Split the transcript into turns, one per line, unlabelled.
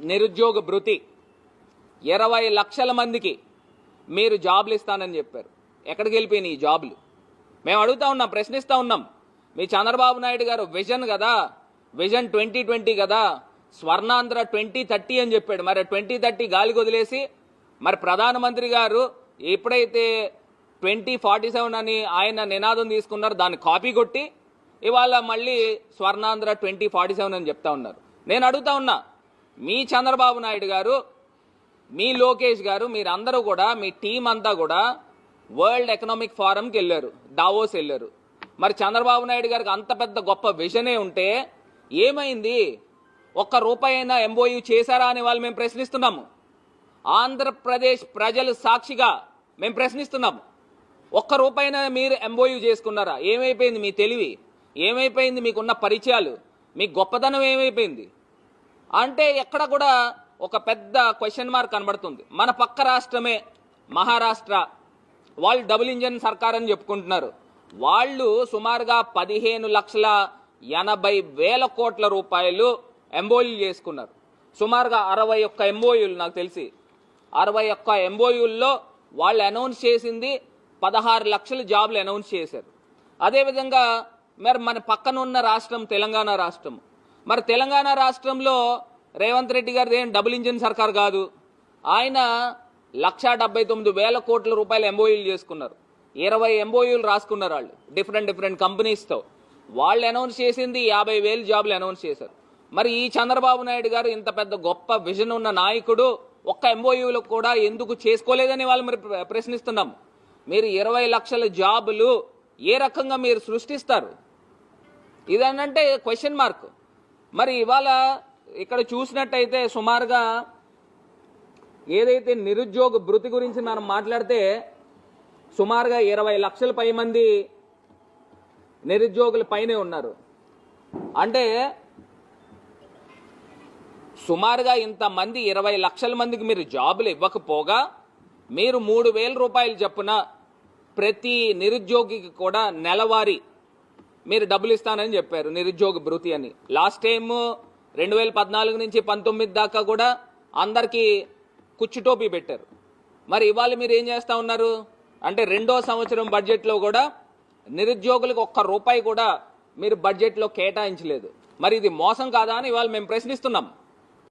నిరుద్యోగ భృతి 20 లక్షల మందికి మీరు జాబ్లు ఇస్తానని చెప్పారు. ఎక్కడికి వెళ్ళిపోయినాయి ఈ జాబ్లు? మేము అడుగుతా ఉన్నాం, ప్రశ్నిస్తూ ఉన్నాం. మీ చంద్రబాబు నాయుడు గారు విజన్ కదా, విజన్ 2020 కదా, స్వర్ణాంధ్ర 2030 అని చెప్పాడు. మరి 2030 గాలికి వదిలేసి మరి ప్రధానమంత్రి గారు ఎప్పుడైతే 2047 అని ఆయన నినాదం తీసుకున్నారు, దాన్ని కాపీ కొట్టి ఇవాళ మళ్ళీ స్వర్ణాంధ్ర 2047 అని చెప్తా ఉన్నారు. నేను అడుగుతా ఉన్నా, మీ చంద్రబాబు నాయుడు గారు, మీ లోకేష్ గారు, మీరందరూ కూడా, మీ టీం అంతా కూడా వరల్డ్ ఎకనామిక్ ఫోరంకి వెళ్ళారు, దావోస్ వెళ్ళారు. మరి చంద్రబాబు నాయుడు గారికి అంత పెద్ద గొప్ప విజనే ఉంటే ఏమైంది? ఒక్క రూపాయి అయినా ఎంఓయూ చేశారా అని వాళ్ళు మేము ప్రశ్నిస్తున్నాము. ఆంధ్రప్రదేశ్ ప్రజలు సాక్షిగా మేము ప్రశ్నిస్తున్నాము. ఒక్క రూపాయినా మీరు ఎంఓయూ చేసుకున్నారా? ఏమైపోయింది మీ తెలివి? ఏమైపోయింది మీకున్న పరిచయాలు? మీ గొప్పతనం ఏమైపోయింది? అంటే ఎక్కడ కూడా ఒక పెద్ద క్వశ్చన్ మార్క్ కనబడుతుంది. మన పక్క రాష్ట్రమే మహారాష్ట్ర, వాళ్ళు డబుల్ ఇంజన్ సర్కార్ అని చెప్పుకుంటున్నారు. వాళ్ళు సుమారుగా 15,80,000 కోట్ల రూపాయలు ఎంఓయూ చేసుకున్నారు. సుమారుగా 61 ఎంఓయూలు, నాకు తెలిసి 61 ఎంఓయూల్లో వాళ్ళు అనౌన్స్ చేసింది 16 లక్షల జాబ్లు అనౌన్స్ చేశారు. అదేవిధంగా మరి మన పక్కన ఉన్న రాష్ట్రం తెలంగాణ రాష్ట్రం. మరి తెలంగాణ రాష్ట్రంలో రేవంత్ రెడ్డి గారిది ఏం డబుల్ ఇంజిన్ సర్కార్ కాదు. ఆయన 1,79,000 కోట్ల రూపాయలు ఎంఓయూలు చేసుకున్నారు. 20 ఎంఓయూలు రాసుకున్నారు వాళ్ళు డిఫరెంట్ కంపెనీస్తో. వాళ్ళు అనౌన్స్ చేసింది 50,000 జాబ్లు అనౌన్స్ చేశారు. మరి ఈ చంద్రబాబు నాయుడు గారు ఇంత పెద్ద గొప్ప విజన్ ఉన్న నాయకుడు ఒక్క ఎంఓయూలు కూడా ఎందుకు చేసుకోలేదని వాళ్ళు మరి ప్రశ్నిస్తున్నాం. మీరు 20 లక్షల జాబులు ఏ రకంగా మీరు సృష్టిస్తారు? ఇదనంటే క్వశ్చన్ మార్క్. మరి ఇవాళ ఇక్కడ చూసినట్టయితే సుమారుగా ఏదైతే నిరుద్యోగ భృతి గురించి మనం మాట్లాడితే సుమారుగా 20 లక్షల పై మంది నిరుద్యోగుల పైనే ఉన్నారు. అంటే సుమారుగా ఇంతమంది 20 లక్షల మందికి మీరు జాబులు ఇవ్వకపోగా మీరు 3,000 రూపాయలు చొప్పున ప్రతి నిరుద్యోగికి కూడా నెలవారీ మీరు డబ్బులు ఇస్తానని చెప్పారు, నిరుద్యోగ భృతి అని. లాస్ట్ టైం 2014 నుంచి 19 దాకా కూడా అందరికీ కుచ్చుటోపీ పెట్టారు. మరి ఇవాళ మీరు ఏం చేస్తా ఉన్నారు అంటే రెండో సంవత్సరం బడ్జెట్లో కూడా నిరుద్యోగులకు ఒక్క రూపాయి కూడా మీరు బడ్జెట్లో కేటాయించలేదు. మరి ఇది మోసం కాదా అని ఇవాళ మేము ప్రశ్నిస్తున్నాం.